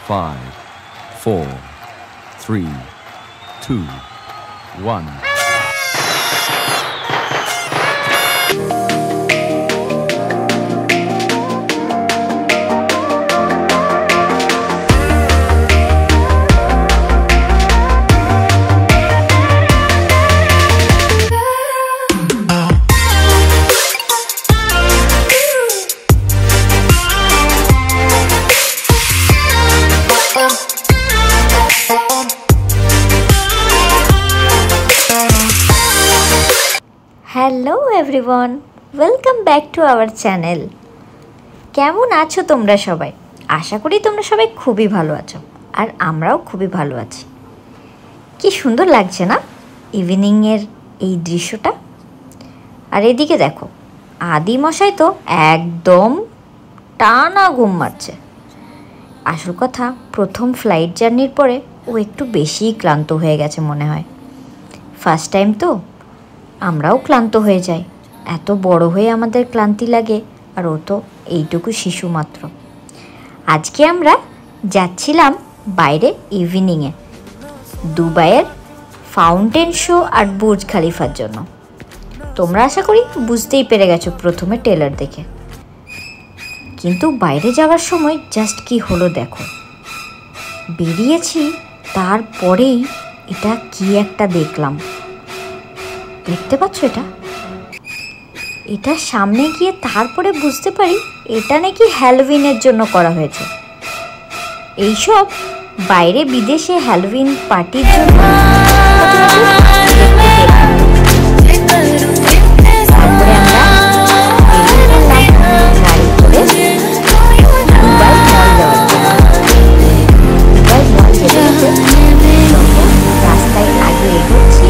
5, 4, 3, 2, 1. Hello everyone, welcome back to our channel. কেমন আছো তোমরা সবাই? আশা করি তোমরা সবাই খুবই ভালো আছো, আর আমরাও খুবই ভালো আছি। কি সুন্দর লাগছে না ইভিনিংয়ের এই দৃশ্যটা? আর এদিকে দেখো, আদি মশাই তো একদম টানা ঘুম মারছে। আসল কথা, প্রথম ফ্লাইট জার্নির পরে ও একটু বেশিই ক্লান্ত হয়ে গেছে মনে হয়। ফার্স্ট টাইম তো, আমরাও ক্লান্ত হয়ে যাই। এত বড় হয়ে আমাদের ক্লান্তি লাগে, আর ও তো এইটুকু শিশু মাত্র। আজকে আমরা যাচ্ছিলাম বাইরে ইভিনিংয়ে দুবাইয়ের ফাউন্টেন শো আর বুর্জ খালিফার জন্য। তোমরা আশা করি বুঝতেই পেরে গেছো প্রথমে ট্রেলার দেখে। কিন্তু বাইরে যাওয়ার সময় জাস্ট কি হলো দেখো। বেরিয়েছি, তারপরেই এটা কি একটা দেখলাম। দেখতে পাচ্ছ এটা সামনে গিয়ে তারপরে বুঝতে পারি এটা নাকি হ্যালোউইনের জন্য করা হয়েছে। এইসব বাইরে বিদেশে হ্যালোউইন পার্টির জন্য তারপরে আমরা গাড়ি করে দুবাই মল যাওয়ার জন্য। দুবাই মল যেতে যেতে রাস্তায় আগে এগোচ্ছি,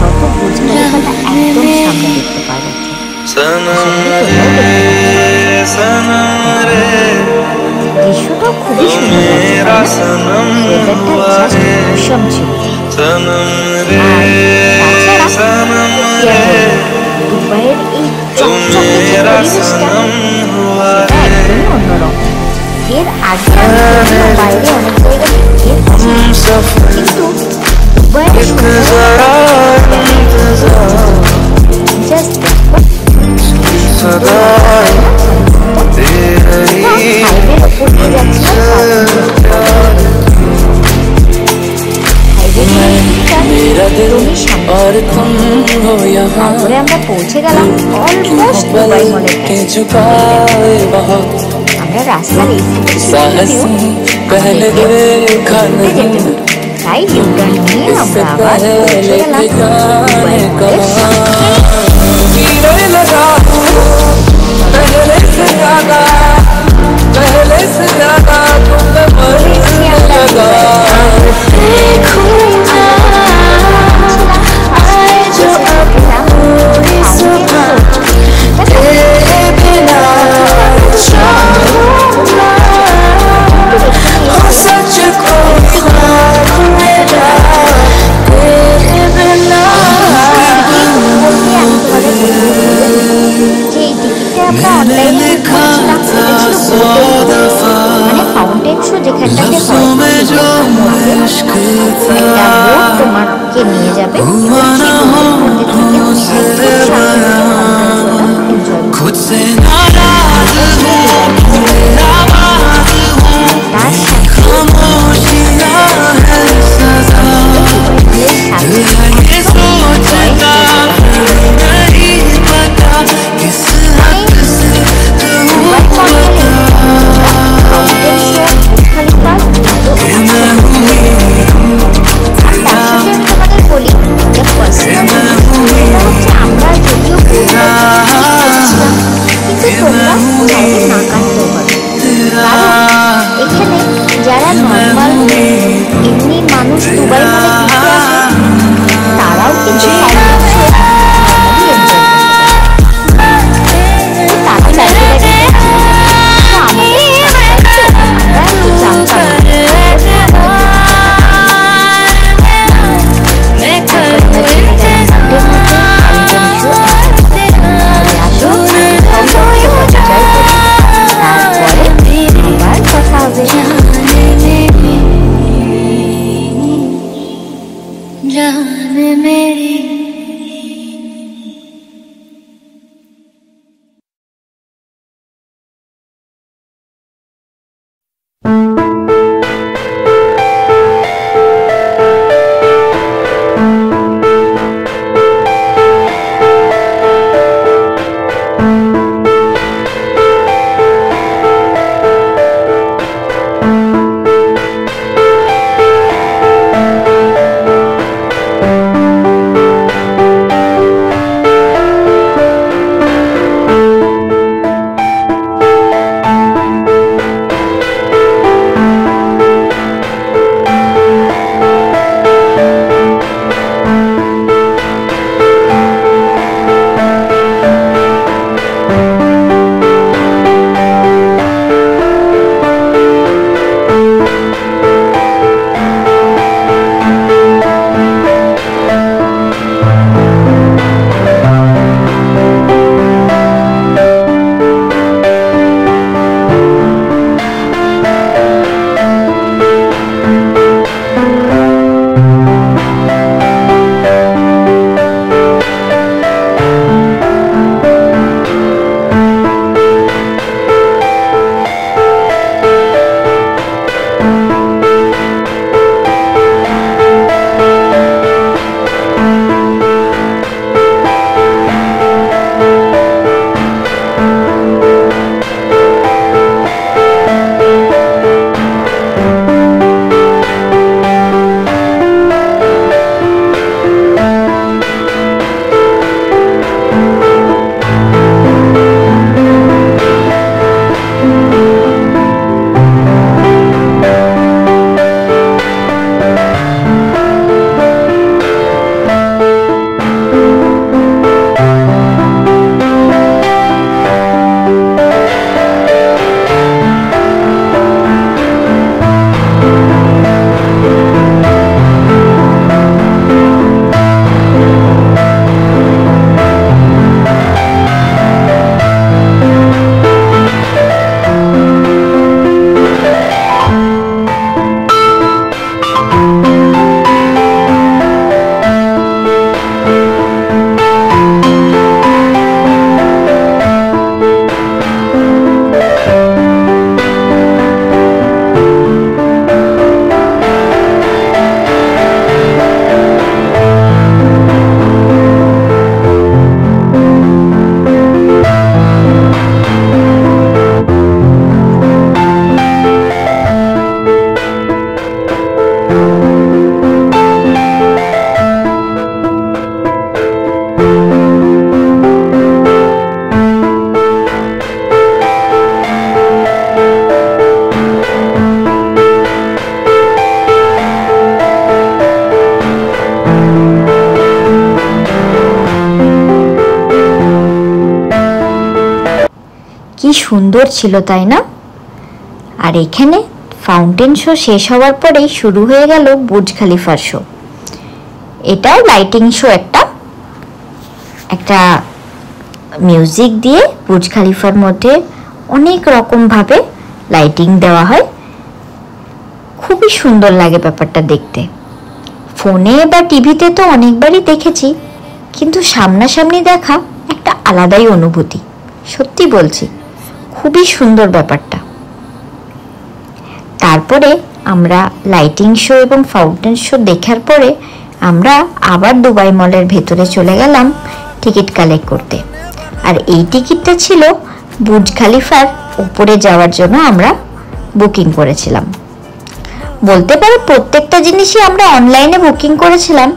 তত বুর্জ খলিফাটা একদম সামনে দেখতে পাওয়া যাচ্ছে। দৃশ্যটাও খুবই সুন্দর লাগছে, ওয়েদারটা জাস্ট মৌসুম ছিল। দুবাইয়ের এই চকচকে যে পরিবেশটা, সেটা একদমই অন্যরকম। এর আগে আমি বাইরে অনেক জায়গায় গিয়েছি, কিন্তু দুবাইয়ের জাস্ট তারপরে আমরা পৌঁছে গেলাম অলমোস্ট দুবাই মলের কাছে। আমরা রাস্তার এই তাই ইউটার্ন নিয়ে আমরা আবার পৌঁছে গেলাম দুবাই মলের সামনে। ফাউন্টেন শো যেখানটাতে তোমাকে নিয়ে যাবে আমরা যদিও কিন্তু তোমরা না কাটতে সুন্দর ছিল তাই না? আর এখানে ফাউন্টেন শো শেষ হওয়ার পরেই শুরু হয়ে গেল বুর্জ খলিফার শো। এটাও লাইটিং শো, একটা মিউজিক দিয়ে বুর্জ খলিফার মধ্যে অনেক রকমভাবে লাইটিং দেওয়া হয়। খুবই সুন্দর লাগে ব্যাপারটা দেখতে। ফোনে বা টিভিতে তো অনেকবারই দেখেছি, কিন্তু সামনাসামনি দেখা একটা আলাদাই অনুভূতি। সত্যি বলছি, খুবই সুন্দর ব্যাপারটা। তারপরে আমরা লাইটিং শো এবং ফাউন্টেন শো দেখার পরে আমরা আবার দুবাই মলের ভেতরে চলে গেলাম টিকিট কালেক্ট করতে। আর এই টিকিটটা ছিল বুর্জ খলিফার উপরে যাওয়ার জন্য আমরা বুকিং করেছিলাম। বলতে পারো প্রত্যেকটা জিনিসই আমরা অনলাইনে বুকিং করেছিলাম।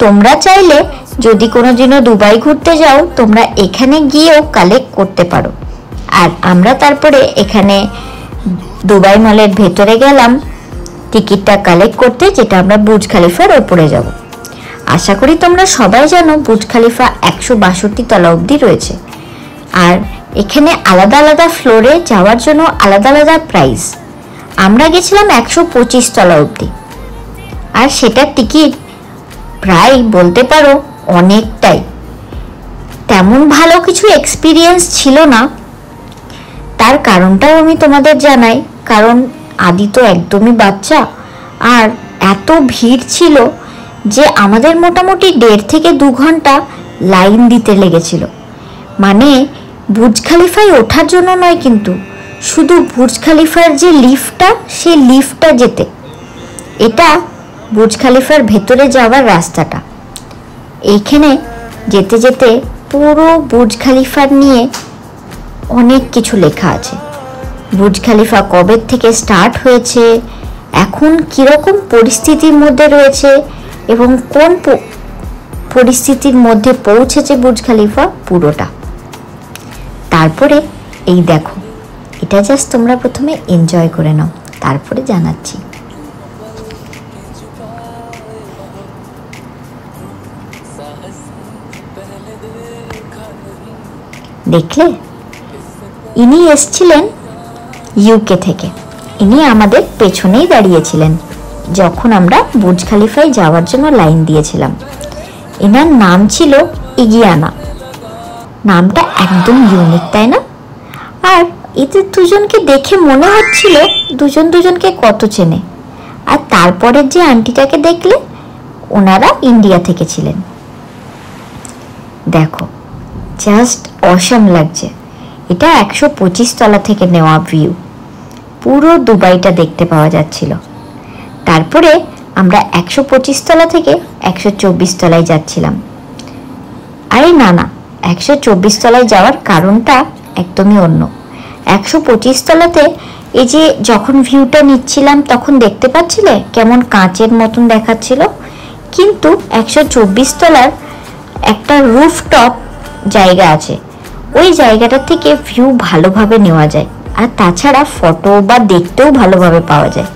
তোমরা চাইলে যদি কোনো দিনও দুবাই ঘুরতে যাও, তোমরা এখানে গিয়েও কালেক্ট করতে পারো। আর আমরা তারপরে এখানে দুবাই মলের ভেতরে গেলাম টিকিটটা কালেক্ট করতে, যেটা আমরা বুর্জ খলিফার ওপরে যাব। আশা করি তোমরা সবাই জানো বুর্জ খলিফা 162 তলা অবধি রয়েছে। আর এখানে আলাদা আলাদা ফ্লোরে যাওয়ার জন্য আলাদা আলাদা প্রাইস। আমরা গেছিলাম 125 তলা অবধি, আর সেটার টিকিট প্রায় বলতে পারো অনেকটাই। তেমন ভালো কিছু এক্সপিরিয়েন্স ছিল না। তার কারণটাও আমি তোমাদের জানাই। কারণ আদি তো একদমই বাচ্চা, আর এত ভিড় ছিল যে আমাদের মোটামুটি 1.5 থেকে 2 ঘন্টা লাইন দিতে লেগেছিল। মানে বুর্জ খলিফায় ওঠার জন্য নয়, কিন্তু শুধু বুর্জ খলিফার যে লিফটটা, সেই লিফটটা যেতে। এটা বুর্জ খলিফার ভেতরে যাওয়ার রাস্তাটা। এইখানে যেতে যেতে পুরো বুর্জ খলিফার নিয়ে অনেক কিছু লেখা আছে। বুর্জ খলিফা কবে থেকে স্টার্ট হয়েছে, এখন কীরকম পরিস্থিতির মধ্যে রয়েছে এবং কোন পরিস্থিতির মধ্যে পৌঁছেছে বুর্জ খলিফা, পুরোটা। তারপরে এই দেখো, এটা জাস্ট তোমরা প্রথমে এনজয় করে নাও, তারপরে জানাচ্ছি। দেখলে, ইনি এসছিলেন ইউকে থেকে। ইনি আমাদের পেছনেই দাঁড়িয়েছিলেন যখন আমরা বুর্জ খলিফায় যাওয়ার জন্য লাইন দিয়েছিলাম। এনার নাম ছিল ইগিয়ানা। নামটা একদম ইউনিক, তাই না? আর এদের দুজনকে দেখে মনে হচ্ছিল দুজন দুজনকে কত চেনে। আর তারপরের যে আন্টিটাকে দেখলে, ওনারা ইন্ডিয়া থেকে ছিলেন। দেখো, জাস্ট অসাম লাগছে। এটা 125 তলা থেকে নেওয়া ভিউ। পুরো দুবাইটা দেখতে পাওয়া যাচ্ছিল। তারপরে আমরা 125 তলা থেকে 124 তলায় যাচ্ছিলাম। আরে না না, 124 তলায় যাওয়ার কারণটা একদমই অন্য। 125 তলাতে এই যে যখন ভিউটা নিচ্ছিলাম তখন দেখতে পাচ্ছিলে কেমন কাঁচের মতন দেখাচ্ছিল, কিন্তু 124 তলার একটা রুফটপ জায়গা আছে। ওই জায়গাটা থেকে ভিউ ভালোভাবে নেওয়া যায়, আর তাছাড়া ফটো বা দেখতেও ভালোভাবে পাওয়া যায়।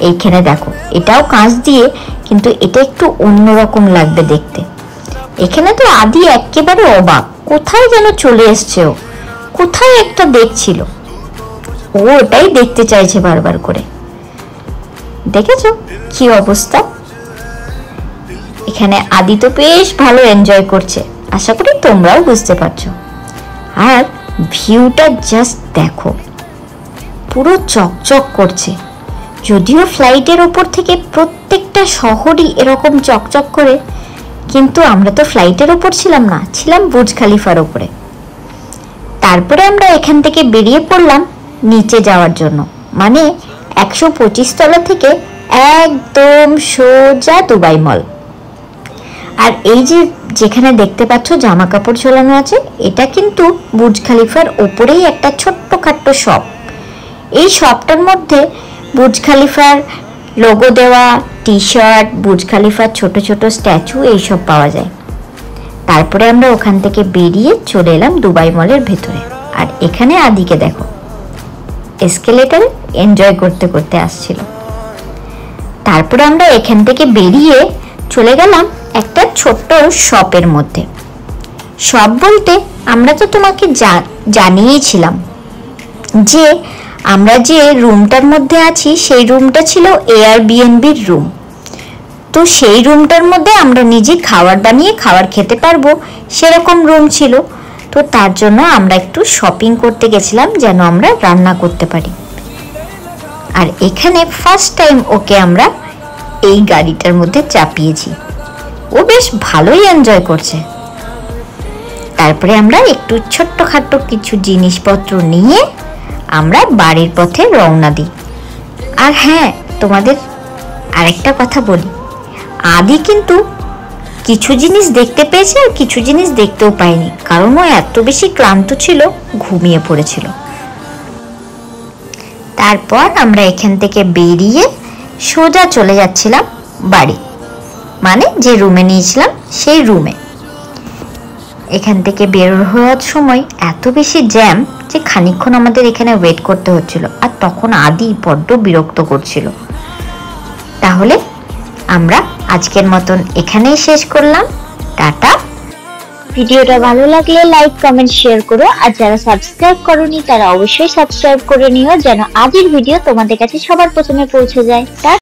এইখানে দেখো, এটাও কাঁচ দিয়ে, কিন্তু এটা একটু অন্যরকম লাগবে দেখতে। এখানে তো আদি একেবারে অবাক, কোথায় যেন চলে এসছে ও, কোথায় একটা দেখছিল, ও ওটাই দেখতে চাইছে বারবার করে। দেখেছো কি অবস্থা? এখানে আদি তো বেশ ভালো এনজয় করছে, আশা করি তোমরাও বুঝতে পারছো। আর ভিউটা জাস্ট দেখো, পুরো চকচক করছে। যদিও ফ্লাইটের ওপর থেকে প্রত্যেকটা শহরই এরকম চকচক করে, কিন্তু আমরা তো ফ্লাইটের ওপর ছিলাম না, ছিলাম বুর্জ খলিফার ওপরে। তারপরে আমরা এখান থেকে বেরিয়ে পড়লাম নিচে যাওয়ার জন্য, মানে 125 তলা থেকে একদম সোজা দুবাই মল। আর এই যে যেখানে দেখতে পাচ্ছ জামা কাপড় ঝোলানো আছে, এটা কিন্তু বুর্জ খলিফার ওপরেই একটা ছোট্টখাট্ট শপ। এই শপটার মধ্যে বুর্জ খলিফার লোগো দেওয়া টি শার্ট, বুর্জ খলিফার ছোট ছোট স্ট্যাচু, এইসব পাওয়া যায়। তারপরে আমরা ওখান থেকে বেরিয়ে চলে এলাম দুবাই মলের ভেতরে। আর এখানে আদিকে দেখো, এসকেলেটরে এনজয় করতে করতে আসছিল। তারপরে আমরা এখান থেকে বেরিয়ে চলে গেলাম একটা ছোট্ট শপের মধ্যে। শপ বলতে আমরা তো তোমাকে জানিয়েছিলাম যে আমরা যে রুমটার মধ্যে আছি সেই রুমটা ছিল এয়ারবিএনবির রুম। তো সেই রুমটার মধ্যে আমরা নিজে খাবার বানিয়ে খাবার খেতে পারবো সেরকম রুম ছিল। তো তার জন্য আমরা একটু শপিং করতে গেছিলাম যেন আমরা রান্না করতে পারি। আর এখানে ফার্স্ট টাইম ওকে আমরা এই গাড়িটার মধ্যে চাপিয়েছি, ও বেশ ভালোই এনজয় করছে। তারপরে আমরা একটু ছোট্টখাট্টো কিছু জিনিসপত্র নিয়ে আমরা বাড়ির পথে রওনা দিই। আর হ্যাঁ, তোমাদের আরেকটা কথা বলি, আদি কিন্তু কিছু জিনিস দেখতে পেয়েছে আর কিছু জিনিস দেখতেও পায়নি, কারণ ও এত বেশি ক্লান্ত ছিল, ঘুমিয়ে পড়েছিল। তারপর আমরা এখান থেকে বেরিয়ে সোজা চলে যাচ্ছিলাম বাড়ি, মানে যে রুমে নিয়েছিলাম সেই রুমে। এখান থেকে বের হওয়ার সময় এত বেশি জ্যাম যে খানিকক্ষণ আমাদের এখানে ওয়েট করতে হচ্ছিল, আর তখন আদি বড্ড বিরক্ত করছিল। তাহলে আমরা আজকের মতন এখানেই শেষ করলাম। টাটা। ভিডিওটা ভালো লাগলে লাইক, কমেন্ট, শেয়ার করো। আর যারা সাবস্ক্রাইব করোনি তারা অবশ্যই সাবস্ক্রাইব করে নিও, যেন আজকের ভিডিও তোমাদের কাছে সবার প্রথমে পৌঁছে যায়।